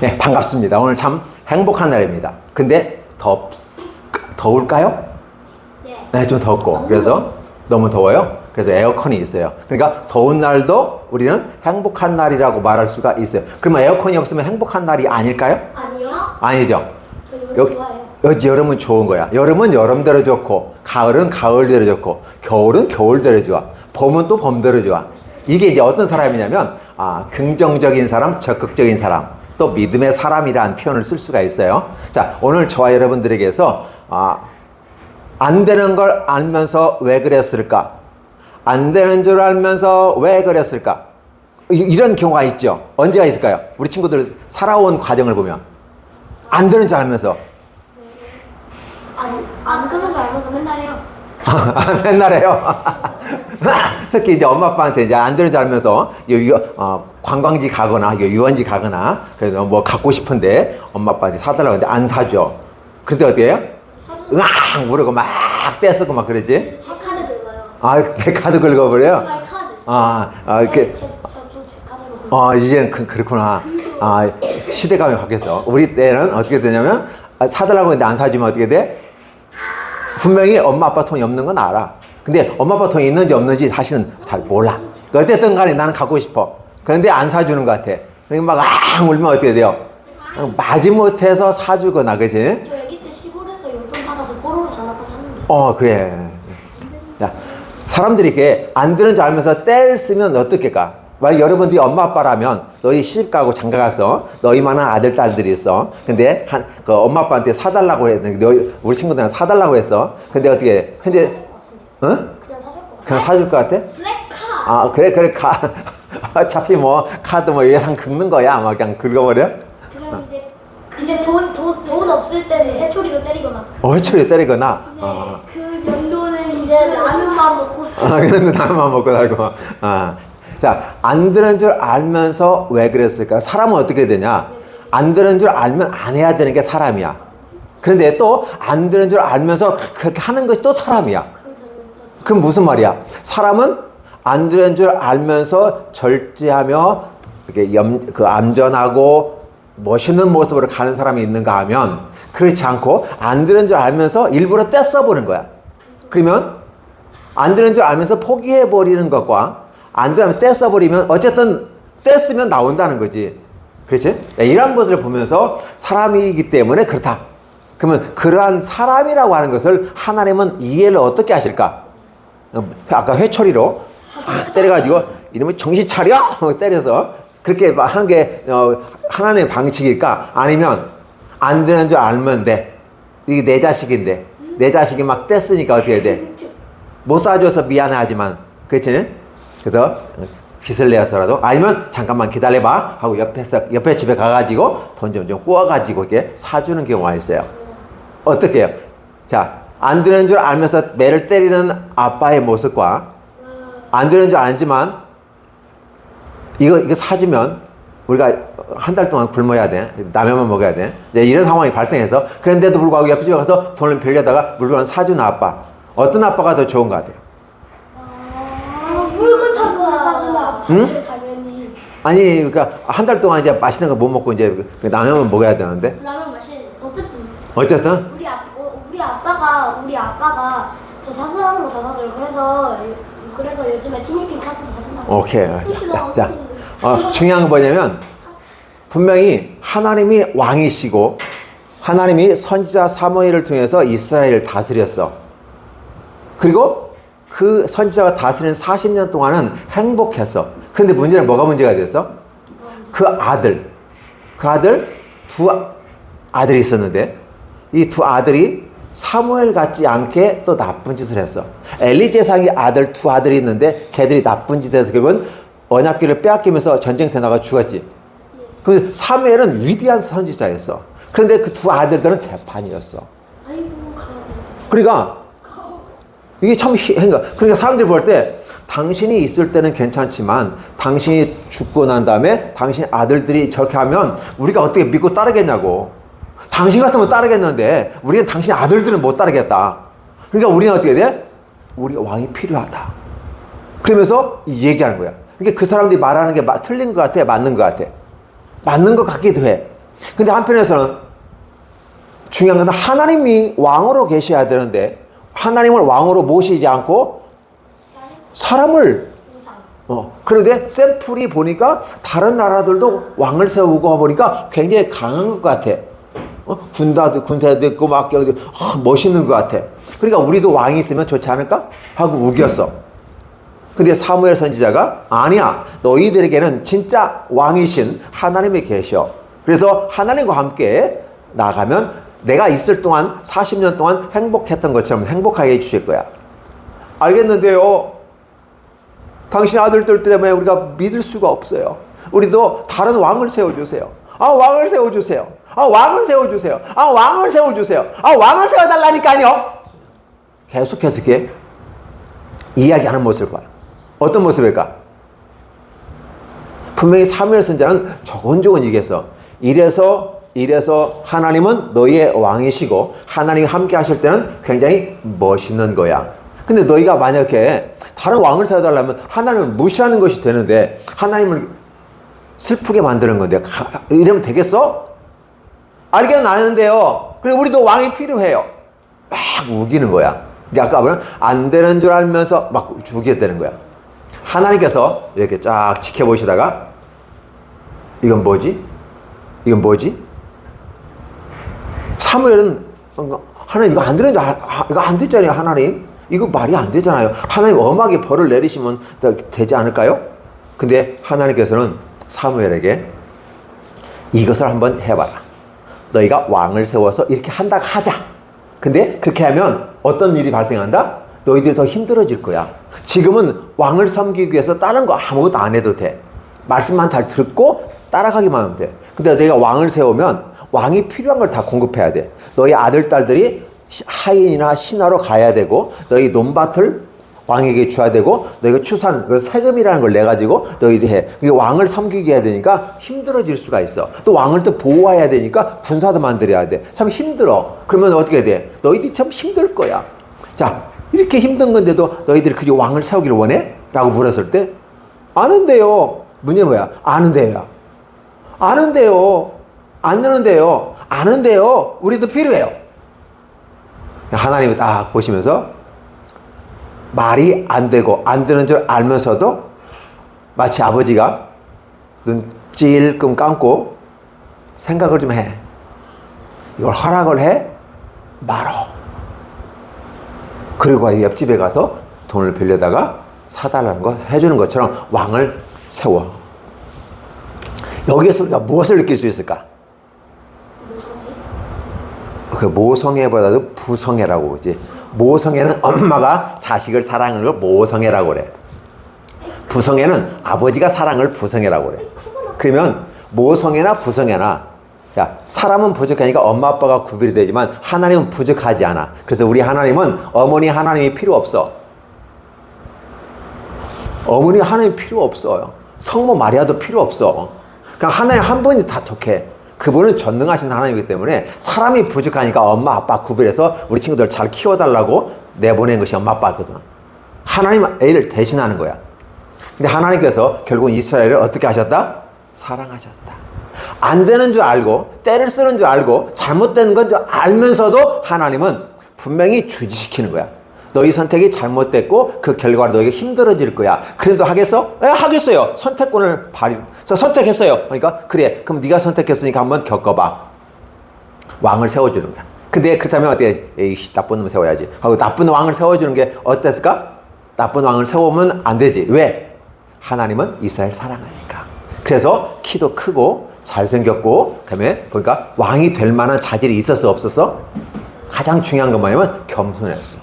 네, 반갑습니다. 오늘 참 행복한 날입니다. 근데 더울까요? 네. 네, 좀 덥고. 그래서 너무 더워요. 그래서 에어컨이 있어요. 그러니까 더운 날도 우리는 행복한 날이라고 말할 수가 있어요. 그러면 에어컨이 없으면 행복한 날이 아닐까요? 아니요. 아니죠. 저 이거 여기, 좋아해요. 여름은 좋은 거야. 여름은 여름대로 좋고, 가을은 가을대로 좋고, 겨울은 겨울대로 좋아. 봄은 또 봄대로 좋아. 이게 이제 어떤 사람이냐면, 긍정적인 사람, 적극적인 사람, 또 믿음의 사람이라는 표현을 쓸 수가 있어요. 자, 오늘 저와 여러분들에게서, 안 되는 걸 알면서 왜 그랬을까? 안 되는 줄 알면서 왜 그랬을까? 이런 경우가 있죠. 언제가 있을까요? 우리 친구들 살아온 과정을 보면. 안 되는 줄 알면서. 안 그런 줄 알면서 맨날 해요. 맨날 해요. 특히 이제 엄마 아빠한테 이제 안 되는 줄 알면서 관광지 가거나 유원지 가거나 그래서 뭐 갖고 싶은데 엄마 아빠한테 사달라고 하는데 안 사줘. 그런데 어떻게 해요? 으악 모르고 막 떼쓰고 막 그러지? 제 카드 긁어요. 내 카드 긁어버려요? 저의 카드. 이렇게. 제 카드로 긁어요. 이제는 그렇구나. 시대감이 바뀌었어. 우리 때는 어떻게 되냐면 사달라고 했는데 안 사주면 어떻게 돼? 분명히 엄마 아빠 돈이 없는 건 알아. 근데 엄마 아빠 돈이 있는지 없는지 사실은 잘 몰라. 어쨌든 간에 나는 갖고 싶어. 그런데 안 사주는 것 같아. 그러니까 막 울면 어떻게 돼요? 마지못해서 사주거나, 그치? 저 애기 때 시골에서 용돈 받아서 뽀로로 전화번 샀는데. 그래. 야, 사람들이 이렇게 안 되는 줄 알면서 떼를 쓰면 어떻게까? 만약 여러분들이 엄마 아빠라면 너희 시집가고 장가가서 너희만한 아들 딸들이 있어. 근데 그 엄마 아빠한테 사달라고 했는데 우리 친구들한테 사달라고 했어. 근데 어떻게 해? 근데 그냥 사줄 거 같아. 그냥 사줄 것 같아? 블랙카. 그래 어차피 뭐 카드 뭐 예상 긁는 거야. 아마 그냥 긁어버려. 그럼 이제 돈 없을 때는 해초리로 때리거나. 회초리 때리거나. 이제 그 연도는 이제 라면만 먹고 살고. 그런데 나만 먹고 살고. 자, 안 되는 줄 알면서 왜 그랬을까? 사람은 어떻게 되냐? 안 되는 줄 알면 안 해야 되는 게 사람이야. 그런데 또 안 되는 줄 알면서 그렇게 하는 것이 또 사람이야. 그럼 무슨 말이야? 사람은 안 되는 줄 알면서 절제하며 이렇게 암전하고 멋있는 모습으로 가는 사람이 있는가 하면 그렇지 않고 안 되는 줄 알면서 일부러 떼써보는 거야. 그러면 안 되는 줄 알면서 포기해버리는 것과 안 되면 떼써버리면 어쨌든 떼쓰면 나온다는 거지. 그렇지? 이런 것을 보면서 사람이기 때문에 그렇다. 그러면 그러한 사람이라고 하는 것을 하나님은 이해를 어떻게 하실까? 아까 회초리로 막 때려가지고 이러면 정신 차려! 때려서 그렇게 하는 게 하나님의 방식일까? 아니면 안 되는 줄 알면 돼. 이게 내 자식인데 내 자식이 막 떼쓰니까 어떻게 돼? 못 사줘서 미안하지만 그렇지? 그래서 빚을 내서라도 아니면 잠깐만 기다려봐 하고 옆에 집에 가가지고 돈 좀 구워가지고 이렇게 사주는 경우가 있어요. 어떻게 해요? 자, 안 되는 줄 알면서 매를 때리는 아빠의 모습과 안 되는 줄 알지만 이거 사주면 우리가 한 달 동안 굶어야 돼. 라면만 먹어야 돼. 이런 상황이 발생해서 그런데도 불구하고 옆에 집에 가서 돈을 빌려다가 물건을 사주는 아빠. 어떤 아빠가 더 좋은 것 같아요? 물건 사주는 아빠를 당연히. 아니, 그러니까 한 달 동안 이제 맛있는 거 못 먹고 이제 라면만 먹어야 되는데. 라면 어쨌든 어쨌든 우리 아빠가 저 사주라는 거 다 사줘요. 그래서 요즘에 티니핑 카드도 사준다고. 오케이. 자, 중요한 건 뭐냐면 분명히 하나님이 왕이시고 하나님이 선지자 사무엘을 통해서 이스라엘을 다스렸어. 그리고 그 선지자가 다스린 40년 동안은 행복했어. 근데 문제는 뭐가 문제가 됐어? 그 아들 두 아들이 있었는데 이 두 아들이 사무엘 같지 않게 또 나쁜 짓을 했어. 엘리 제사장의 아들 두 아들이 있는데 걔들이 나쁜 짓을 해서 결국은 언약궤를 빼앗기면서 전쟁터에 나가 죽었지. 그 사무엘은 위대한 선지자였어. 그런데 그 두 아들들은 개판이었어. 아이고 강아지. 그러니까 이게 참 그러니까 사람들이 볼 때 당신이 있을 때는 괜찮지만 당신이 죽고 난 다음에 당신 아들들이 저렇게 하면 우리가 어떻게 믿고 따르겠냐고. 당신 같으면 따르겠는데 우리는 당신 아들들은 못 따르겠다. 그러니까 우리는 어떻게 돼? 우리 왕이 필요하다. 그러면서 얘기하는 거야. 그러니까 그 사람들이 말하는 게 틀린 것 같아? 맞는 것 같아? 맞는 것 같기도 해. 근데 한편에서는 중요한 건 하나님이 왕으로 계셔야 되는데 하나님을 왕으로 모시지 않고 사람을 그런데 샘플이 보니까 다른 나라들도 왕을 세우고 보니까 굉장히 강한 것 같아. 군대도 있고 막 멋있는 것 같아. 그러니까 우리도 왕이 있으면 좋지 않을까? 하고 우겼어. 근데 사무엘 선지자가 아니야. 너희들에게는 진짜 왕이신 하나님이 계셔. 그래서 하나님과 함께 나가면 내가 있을 동안 40년 동안 행복했던 것처럼 행복하게 해주실 거야. 알겠는데요. 당신 아들들 때문에 우리가 믿을 수가 없어요. 우리도 다른 왕을 세워주세요. 왕을 세워주세요. 왕을 세워주세요. 왕을 세워주세요. 왕을 세워달라니까요. 계속해서 이렇게 이야기하는 모습을 봐요. 어떤 모습일까? 분명히 사무엘 선지자는 조곤조곤 얘기했어. 이래서 하나님은 너희의 왕이시고 하나님이 함께 하실 때는 굉장히 멋있는 거야. 근데 너희가 만약에 다른 왕을 세워달라면 하나님을 무시하는 것이 되는데 하나님을 슬프게 만드는 건데 이러면 되겠어? 알게는 아는데요. 그래 우리도 왕이 필요해요. 막 우기는 거야. 아까 보면 안 되는 줄 알면서 막 우기게 되는 거야. 하나님께서 이렇게 쫙 지켜보시다가 이건 뭐지? 이건 뭐지? 사무엘은 하나님 이거 안 되는 줄 이거 안 됐잖아요. 하나님 이거 말이 안 되잖아요. 하나님 엄하게 벌을 내리시면 되지 않을까요? 근데 하나님께서는 사무엘에게 이것을 한번 해봐라. 너희가 왕을 세워서 이렇게 하자. 근데 그렇게 하면 어떤 일이 발생한다? 너희들이 더 힘들어질 거야. 지금은 왕을 섬기기 위해서 다른 거 아무것도 안 해도 돼. 말씀만 잘 듣고 따라가기만 하면 돼. 근데 너희가 왕을 세우면 왕이 필요한 걸 다 공급해야 돼. 너희 아들, 딸들이 하인이나 신하로 가야 되고 너희 논밭을 왕에게 줘야 되고 너희가 추산, 세금이라는 걸 내가지고 너희들이 해. 왕을 섬기게 해야 되니까 힘들어질 수가 있어. 또 왕을 또 보호해야 되니까 군사도 만들어야 돼. 참 힘들어. 그러면 어떻게 돼? 너희들이 참 힘들 거야. 자, 이렇게 힘든 건데도 너희들이 그저 왕을 세우기를 원해? 라고 물었을 때 아는데요. 문제 뭐야? 아는데요. 아는데요. 안 되는데요. 아는데요. 우리도 필요해요. 하나님이 딱 보시면서 말이 안 되고 안 되는 줄 알면서도 마치 아버지가 눈 찔끔 감고 생각을 좀 해. 이걸 허락을 해? 말어. 그리고 옆집에 가서 돈을 빌려다가 사달라는 거 해주는 것처럼 왕을 세워. 여기에서 우리가 무엇을 느낄 수 있을까? 그 모성애보다도 부성애라고 그러지. 모성애는 엄마가 자식을 사랑하는 걸 모성애라고 그래. 부성애는 아버지가 사랑을 부성애라고 그래. 그러면 모성애나 부성애나 야, 사람은 부족하니까 엄마 아빠가 구별이 되지만 하나님은 부족하지 않아. 그래서 우리 하나님은 어머니 하나님이 필요 없어. 어머니 하나님이 필요 없어요. 성모 마리아도 필요 없어. 그냥 하나님 한 분이 다 좋게. 그분은 전능하신 하나님이기 때문에 사람이 부족하니까 엄마 아빠 구별해서 우리 친구들 잘 키워달라고 내보낸 것이 엄마 아빠거든. 하나님 애를 대신하는 거야. 근데 하나님께서 결국은 이스라엘을 어떻게 하셨다? 사랑하셨다. 안 되는 줄 알고 때를 쓰는 줄 알고 잘못된 건 줄 알면서도 하나님은 분명히 주지시키는 거야. 너희 선택이 잘못됐고 그 결과로 너희가 힘들어질 거야. 그래도 하겠어? 하겠어요. 선택권을 자, 선택했어요. 그러니까 그래. 그럼 네가 선택했으니까 한번 겪어봐. 왕을 세워주는 거야. 근데 그렇다면 어때? 에이씨, 나쁜 놈 세워야지 하고 나쁜 왕을 세워주는 게 어땠을까? 나쁜 왕을 세우면 안 되지. 왜? 하나님은 이스라엘 사랑하니까. 그래서 키도 크고 잘생겼고 그다음에 보니까 왕이 될 만한 자질이 있었어 없었어? 가장 중요한 건 뭐냐면 겸손했어.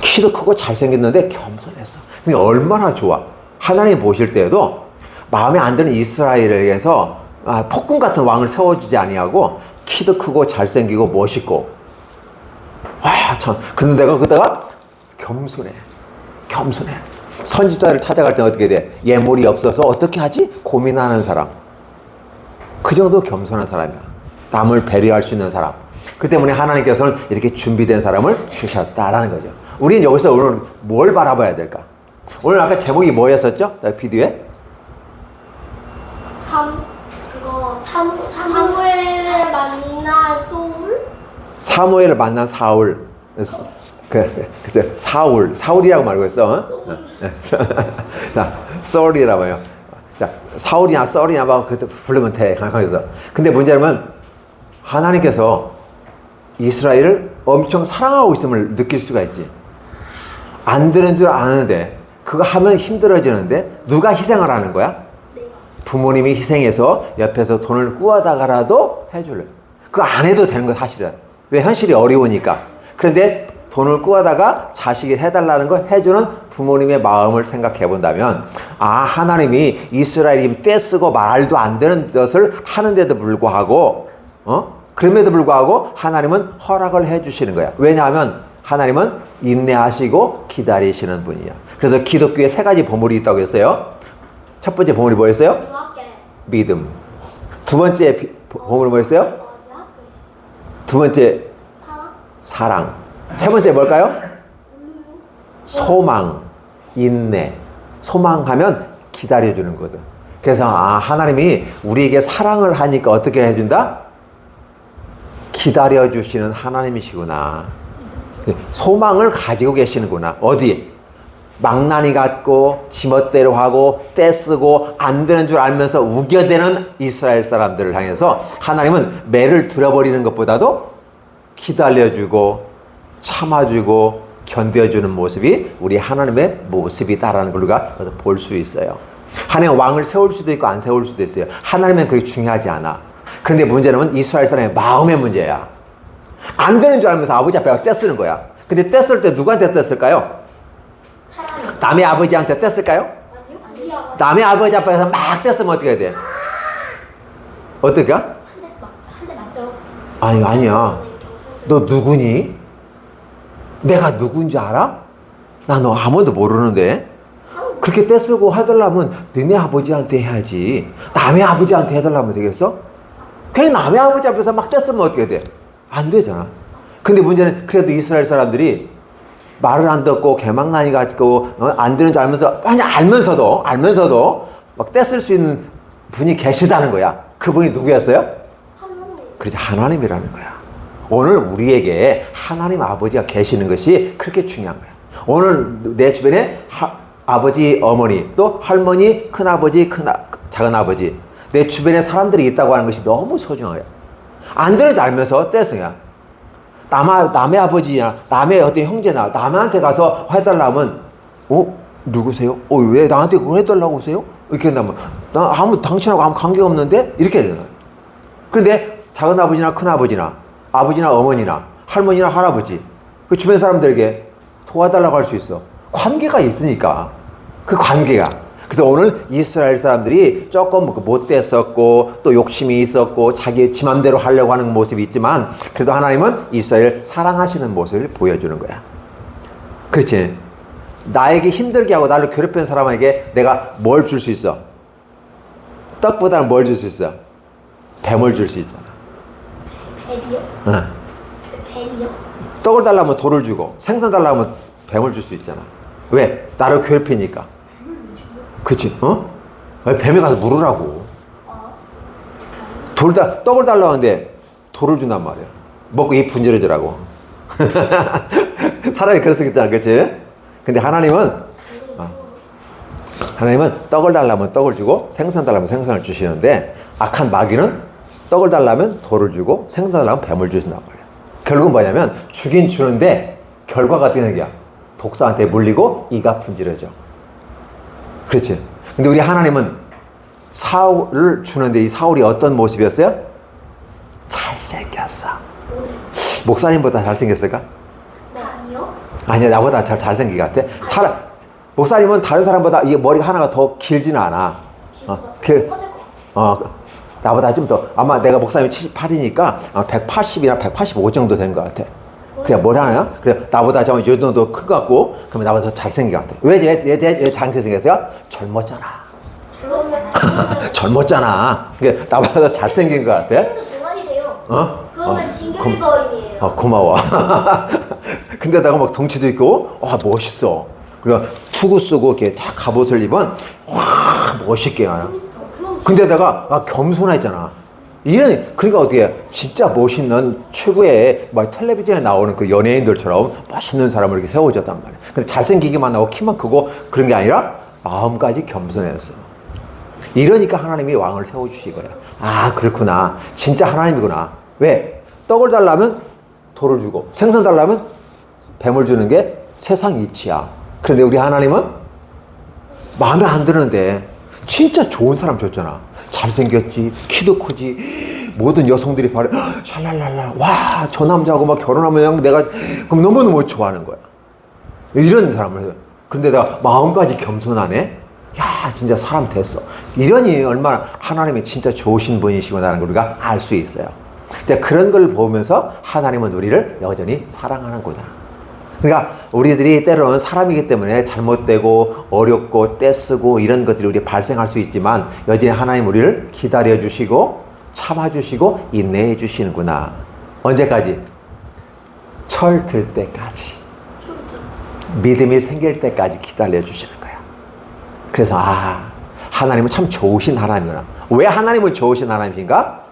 키도 크고 잘생겼는데 겸손했어. 그러니까 얼마나 좋아. 하나님 보실 때에도 마음에 안 드는 이스라엘에 의해서 폭군 같은 왕을 세워주지 아니하고 키도 크고 잘생기고 멋있고 참. 근데 그때가 겸손해. 선지자를 찾아갈 때 어떻게 돼? 예물이 없어서 어떻게 하지? 고민하는 사람. 그 정도 겸손한 사람이야. 남을 배려할 수 있는 사람. 그 때문에 하나님께서는 이렇게 준비된 사람을 주셨다라는 거죠. 우리는 여기서 오늘 뭘 바라봐야 될까? 오늘 아까 제목이 뭐였었죠? 비디오에? 사무엘을 만나 소울? 사무엘을 만난 사울. 그죠? 사울이라고 말고 했어. 자, 썰이라고 해요. 자, 사울이나 썰이나 막 그때 부르면 돼. 강하게서. 근데 문제는 하나님께서 이스라엘을 엄청 사랑하고 있음을 느낄 수가 있지. 안 되는 줄 아는데 그거 하면 힘들어지는데 누가 희생을 하는 거야? 부모님이 희생해서 옆에서 돈을 구하다가라도 해줄래. 그거 안 해도 되는 거야 사실은. 왜? 현실이 어려우니까. 그런데 돈을 구하다가 자식이 해달라는 거 해주는 부모님의 마음을 생각해 본다면, 아, 하나님이 이스라엘이 떼쓰고 말도 안 되는 것을 하는데도 불구하고, 그럼에도 불구하고 하나님은 허락을 해 주시는 거야. 왜냐하면 하나님은 인내하시고 기다리시는 분이야. 그래서 기독교에 세 가지 보물이 있다고 했어요. 첫 번째 보물이 뭐였어요? 믿음. 두 번째 보물은 뭐였어요? 두 번째 사랑. 세 번째 뭘까요? 소망, 인내. 소망하면 기다려주는 거거든. 그래서 하나님이 우리에게 사랑을 하니까 어떻게 해준다? 기다려주시는 하나님이시구나. 소망을 가지고 계시는구나. 어디? 망나니 같고 지멋대로 하고 떼쓰고 안 되는 줄 알면서 우겨대는 이스라엘 사람들을 향해서 하나님은 매를 들어버리는 것보다도 기다려주고 참아주고 견뎌주는 모습이 우리 하나님의 모습이다라는 걸 우리가 볼 수 있어요. 하나님 왕을 세울 수도 있고 안 세울 수도 있어요. 하나님은 그게 중요하지 않아. 그런데 문제는 이스라엘 사람의 마음의 문제야. 안 되는 줄 알면서 아버지 앞에 떼쓰는 거야. 근데 떼쓸 때 누구한테 떼쓸까요? 남의 아버지한테 떼쓸까요? 남의 아버지 앞에서 막 떼쓰면 어떻게 해야 돼? 어떨까? 한 대 맞죠? 아니야. 너 누구니? 내가 누군지 알아? 나 너 아무도 모르는데. 그렇게 떼쓰고 해달라면 너네 아버지한테 해야지. 남의 아버지한테 해달라면 되겠어? 그냥 남의 아버지 앞에서 막 떼쓰면 어떻게 돼? 안 되잖아. 근데 문제는 그래도 이스라엘 사람들이 말을 안 듣고 개망나니 같고 안 되는 줄 알면서 알면서도 막 떼쓸 수 있는 분이 계시다는 거야. 그분이 누구였어요? 그렇지, 하나님이라는 거야. 오늘 우리에게 하나님 아버지가 계시는 것이 그렇게 중요한 거야. 오늘 내 주변에 아버지, 어머니, 또 할머니, 큰아버지, 작은아버지, 내 주변에 사람들이 있다고 하는 것이 너무 소중해요. 안 되는 줄 알면서 떼쓰냐. 남의 아버지냐, 남의 어떤 형제나, 남한테 가서 해달라면, 누구세요? 왜 나한테 그거 해달라고 하세요? 이렇게 한다면, 당신하고 아무 관계가 없는데? 이렇게 되는 거예요. 그런데 작은 아버지나 큰 아버지나, 아버지나 어머니나, 할머니나 할아버지, 그 주변 사람들에게 도와달라고 할 수 있어. 관계가 있으니까. 그 관계가. 그래서 오늘 이스라엘 사람들이 조금 못됐었고 또 욕심이 있었고 자기 지 맘대로 하려고 하는 모습이 있지만 그래도 하나님은 이스라엘 사랑하시는 모습을 보여주는 거야. 그렇지? 나에게 힘들게 하고 나를 괴롭히는 사람에게 내가 뭘 줄 수 있어? 떡보다는 뭘 줄 수 있어? 뱀을 줄 수 있잖아. 뱀이요? 응. 뱀이요? 떡을 달라면 돌을 주고 생선 달라면 뱀을 줄 수 있잖아. 왜? 나를 괴롭히니까. 그치? 뱀에 가서 물으라고. 떡을 달라고 하는데 돌을 준단 말이야. 먹고 입 분질러주라고. 사람이 그럴 수 있잖아. 그치? 근데 하나님은 떡을 달라면 떡을 주고 생선 달라면 생선을 주시는데 악한 마귀는 떡을 달라면 돌을 주고 생선 달라면 뱀을 주신단 말이야. 결국은 뭐냐면 주긴 주는데 결과가 어떻게 되는 거야? 독사한테 물리고 이가 분질러져. 그렇지. 근데 우리 하나님은 사울을 주는데 이 사울이 어떤 모습이었어요? 잘생겼어. 목사님보다 잘생겼을까? 아니요. 아니야, 나보다 잘생긴 것 같아. 목사님은 다른 사람보다 이 머리가 하나가 더 길지는 않아. 나보다 좀 더, 아마 내가 목사님 78이니까 180이나 185 정도 된 것 같아. 그냥 뭘 하나요? 그래, 나보다 좀 요 정도 큰 것 같고, 그러면 나보다 더 잘생긴 것 같아. 왜 잘생겼게 생겼어요? 젊었잖아. 젊었잖아. 그러니까 나보다 더 잘생긴 것 같아. 동안이세요. 그러면 진격의 거인이에요. 고마워. 근데다가 막 덩치도 있고, 멋있어. 그리고 투구 쓰고 이렇게 딱 갑옷을 입은, 멋있게 하나. 근데다가 겸손했잖아. 그러니까 어떻게 진짜 멋있는 최고의 막 텔레비전에 나오는 그 연예인들처럼 멋있는 사람을 이렇게 세워줬단 말이에요. 근데 잘생기기만 하고 키만 크고 그런 게 아니라 마음까지 겸손했어. 이러니까 하나님이 왕을 세워주신 거야. 아, 그렇구나. 진짜 하나님이구나. 왜? 떡을 달라면 돌을 주고 생선 달라면 뱀을 주는 게 세상 이치야. 그런데 우리 하나님은 마음에 안 드는데 진짜 좋은 사람 줬잖아. 잘생겼지, 키도 크지, 모든 여성들이 바로 샬랄랄라, 와, 저 남자하고 막 결혼하면 내가 그럼 너무너무 좋아하는 거야. 이런 사람을 해서. 근데 내가 마음까지 겸손하네? 야, 진짜 사람 됐어. 이러니 얼마나 하나님이 진짜 좋으신 분이시구나라는 걸 우리가 알 수 있어요. 근데 그런 걸 보면서 하나님은 우리를 여전히 사랑하는구나. 그러니까 우리들이 때로는 사람이기 때문에 잘못되고 어렵고 떼쓰고 이런 것들이 우리 발생할 수 있지만 여전히 하나님 우리를 기다려주시고 참아주시고 인내해 주시는구나. 언제까지? 철 들 때까지. 믿음이 생길 때까지 기다려 주시는 거야. 그래서 하나님은 참 좋으신 하나님이구나. 왜 하나님은 좋으신 하나님인가?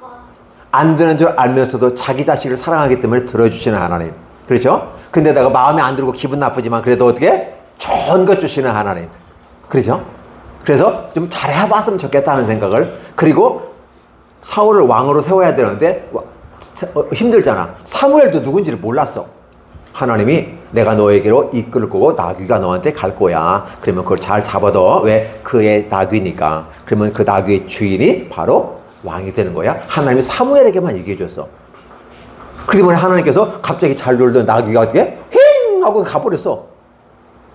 안 되는 줄 알면서도 자기 자식을 사랑하기 때문에 들어주시는 하나님. 그렇죠? 근데 내가 마음에 안 들고 기분 나쁘지만 그래도 어떻게? 좋은 것 주시는 하나님. 그렇죠? 그래서 좀 잘해봤으면 좋겠다는 생각을. 그리고 사울을 왕으로 세워야 되는데 힘들잖아. 사무엘도 누군지를 몰랐어. 하나님이 내가 너에게로 이끌 거고 나귀가 너한테 갈 거야. 그러면 그걸 잘 잡아둬. 왜? 그의 나귀니까. 그러면 그 나귀의 주인이 바로 왕이 되는 거야. 하나님이 사무엘에게만 얘기해 줬어. 그러더니 하나님께서 갑자기 잘 놀던 나귀가 어떻게? 힝! 하고 가버렸어.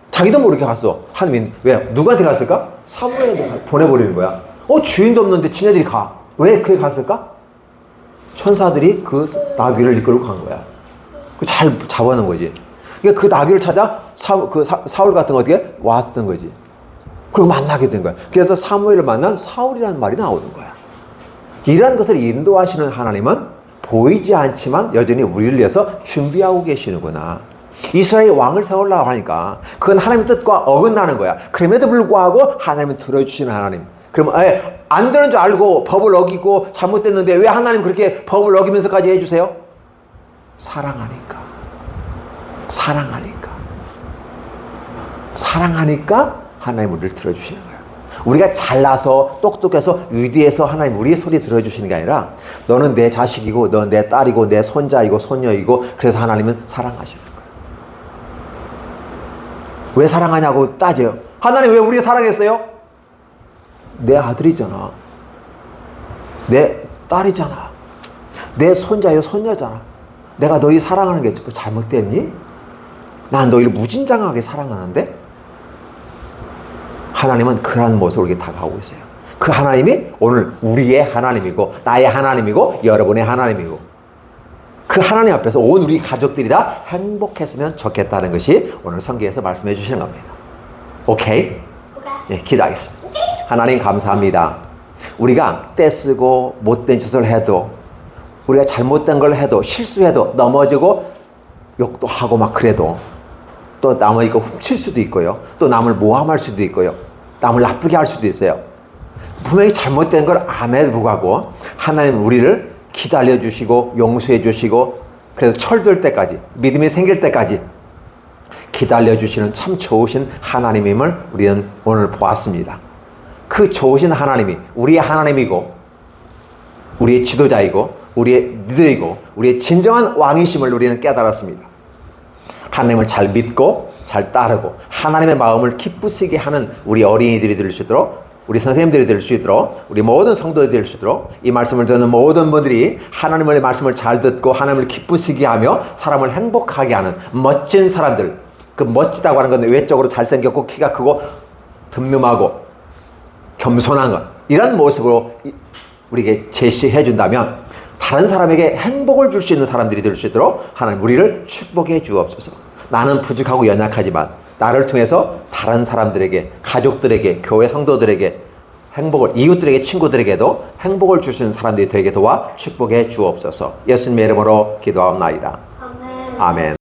자기도 모르게 갔어. 하나님이 왜? 누구한테 갔을까? 사무엘한테 보내버리는 거야. 주인도 없는데 지네들이 가. 왜 그게 갔을까? 천사들이 그 나귀를 이끌고 간 거야. 잘 잡아놓은 거지. 그러니까 그 나귀를 찾아 사울 같은 거 어떻게? 왔던 거지. 그리고 만나게 된 거야. 그래서 사무엘을 만난 사울이라는 말이 나오는 거야. 이러한 것을 인도하시는 하나님은 보이지 않지만 여전히 우리를 위해서 준비하고 계시는구나. 이스라엘 왕을 세우려고 하니까 그건 하나님의 뜻과 어긋나는 거야. 그럼에도 불구하고 하나님은 들어주시는 하나님. 그러면 안 되는 줄 알고 법을 어기고 잘못됐는데 왜 하나님 그렇게 법을 어기면서까지 해주세요? 사랑하니까. 사랑하니까 하나님 우리를 들어주시는 거야. 우리가 잘나서 똑똑해서 위대해서 하나님 우리의 소리 들어주시는 게 아니라 너는 내 자식이고 너는 내 딸이고 내 손자이고 손녀이고 그래서 하나님은 사랑하시는 거야. 왜 사랑하냐고 따져요. 하나님 왜 우리를 사랑했어요? 내 아들이잖아. 내 딸이잖아. 내 손자요 손녀잖아. 내가 너희 사랑하는 게 잘못됐니? 난 너희를 무진장하게 사랑하는데? 하나님은 그러한 모습으로 이렇게 다가오고 있어요. 그 하나님이 오늘 우리의 하나님이고 나의 하나님이고 여러분의 하나님이고 그 하나님 앞에서 온 우리 가족들이 다 행복했으면 좋겠다는 것이 오늘 성경에서 말씀해 주시는 겁니다. 오케이? 예, 기도하겠습니다. 하나님 감사합니다. 우리가 떼쓰고 못된 짓을 해도 우리가 잘못된 걸 해도 실수해도 넘어지고 욕도 하고 막 그래도 또 남을 이거 훔칠 수도 있고요. 또 남을 모함할 수도 있고요. 남을 나쁘게 할 수도 있어요. 분명히 잘못된 걸 암에도 불구하고 하나님 우리를 기다려 주시고 용서해 주시고 그래서 철들 때까지 믿음이 생길 때까지 기다려 주시는 참 좋으신 하나님임을 우리는 오늘 보았습니다. 그 좋으신 하나님이 우리의 하나님이고 우리의 지도자이고 우리의 리더이고 우리의 진정한 왕이심을 우리는 깨달았습니다. 하나님을 잘 믿고 잘 따르고 하나님의 마음을 기쁘시게 하는 우리 어린이들이 될 수 있도록 우리 선생님들이 될 수 있도록 우리 모든 성도들이 될 수 있도록 이 말씀을 듣는 모든 분들이 하나님의 말씀을 잘 듣고 하나님을 기쁘시게 하며 사람을 행복하게 하는 멋진 사람들. 그 멋지다고 하는 건 외적으로 잘생겼고 키가 크고 듬름하고 겸손한 것 이런 모습으로 우리에게 제시해 준다면 다른 사람에게 행복을 줄 수 있는 사람들이 될 수 있도록 하나님 우리를 축복해 주옵소서. 나는 부족하고 연약하지만 나를 통해서 다른 사람들에게 가족들에게 교회 성도들에게 행복을 이웃들에게 친구들에게도 행복을 줄 수 있는 사람들이 되게 도와 축복해 주옵소서. 예수님의 이름으로 기도하옵나이다. 아멘. 아멘.